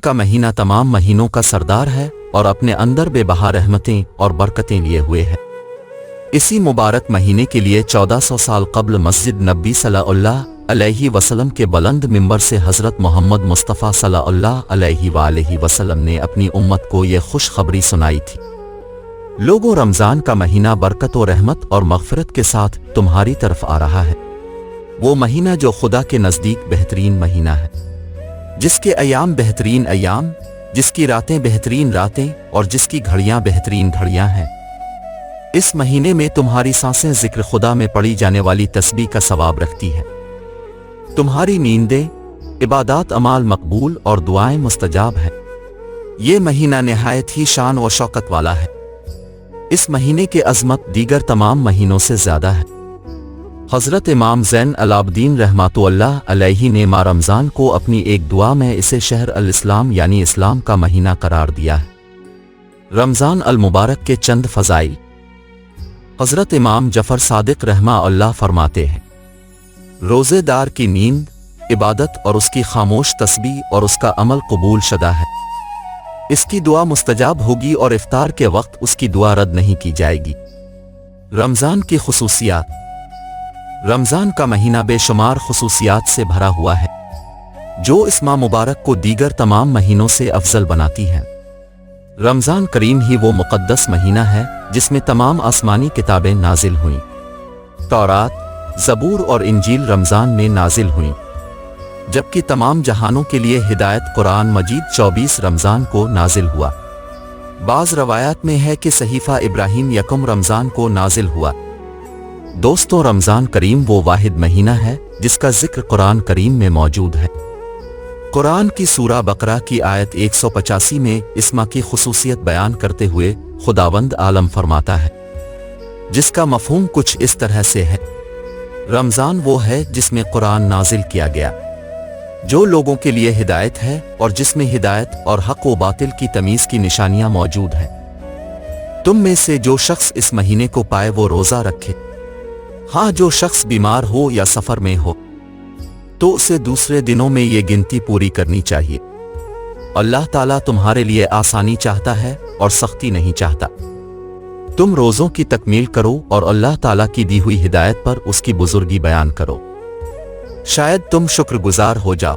کا مہینہ تمام مہینوں کا سردار ہے اور اپنے اندر بے بہا رحمتیں اور برکتیں لیے ہوئے ہے۔ اسی مبارک مہینے کے لیے 1400 سال قبل مسجد نبی صلی اللہ علیہ وسلم کے بلند ممبر سے حضرت محمد مصطفیٰ صلی اللہ علیہ وآلہ وسلم نے اپنی امت کو یہ خوشخبری سنائی تھی: لوگوں، رمضان کا مہینہ برکت و رحمت اور مغفرت کے ساتھ تمہاری طرف آ رہا ہے۔ وہ مہینہ جو خدا کے نزدیک بہترین مہینہ ہے، جس کے ایام بہترین ایام، جس کی راتیں بہترین راتیں اور جس کی گھڑیاں بہترین گھڑیاں ہیں۔ اس مہینے میں تمہاری سانسیں ذکر خدا میں پڑھی جانے والی تسبیح کا ثواب رکھتی ہے، تمہاری نیندیں، عبادات، اعمال مقبول اور دعائیں مستجاب ہیں۔ یہ مہینہ نہایت ہی شان و شوکت والا ہے۔ اس مہینے کی عظمت دیگر تمام مہینوں سے زیادہ ہے۔ حضرت امام زین العابدین رحمۃ اللہ علیہ نے ماہ رمضان کو اپنی ایک دعا میں اسے شہر الاسلام یعنی اسلام کا مہینہ قرار دیا ہے۔ رمضان المبارک کے چند فضائل۔ حضرت امام جعفر صادق رحمہ اللہ فرماتے ہیں: روزے دار کی نیند، عبادت اور اس کی خاموش تسبیح اور اس کا عمل قبول شدہ ہے۔ اس کی دعا مستجاب ہوگی اور افطار کے وقت اس کی دعا رد نہیں کی جائے گی۔ رمضان کی خصوصیات۔ رمضان کا مہینہ بے شمار خصوصیات سے بھرا ہوا ہے، جو اس ماہ مبارک کو دیگر تمام مہینوں سے افضل بناتی ہیں۔ رمضان کریم ہی وہ مقدس مہینہ ہے جس میں تمام آسمانی کتابیں نازل ہوئیں۔ تورات، زبور اور انجیل رمضان میں نازل ہوئیں، جبکہ تمام جہانوں کے لیے ہدایت قرآن مجید 24 رمضان کو نازل ہوا۔ بعض روایات میں ہے کہ صحیفہ ابراہیم یکم رمضان کو نازل ہوا۔ دوستوں، رمضان کریم وہ واحد مہینہ ہے جس کا ذکر قرآن کریم میں موجود ہے۔ قرآن کی سورہ بقرہ کی آیت 185 میں اس ماہ کی خصوصیت بیان کرتے ہوئے خداوند عالم فرماتا ہے، جس کا مفہوم کچھ اس طرح سے ہے: رمضان وہ ہے جس میں قرآن نازل کیا گیا، جو لوگوں کے لیے ہدایت ہے اور جس میں ہدایت اور حق و باطل کی تمیز کی نشانیاں موجود ہیں۔ تم میں سے جو شخص اس مہینے کو پائے وہ روزہ رکھے، ہاں جو شخص بیمار ہو یا سفر میں ہو تو اسے دوسرے دنوں میں یہ گنتی پوری کرنی چاہیے۔ اللہ تعالیٰ تمہارے لیے آسانی چاہتا ہے اور سختی نہیں چاہتا۔ تم روزوں کی تکمیل کرو اور اللہ تعالیٰ کی دی ہوئی ہدایت پر اس کی بزرگی بیان کرو، شاید تم شکر گزار ہو جاؤ۔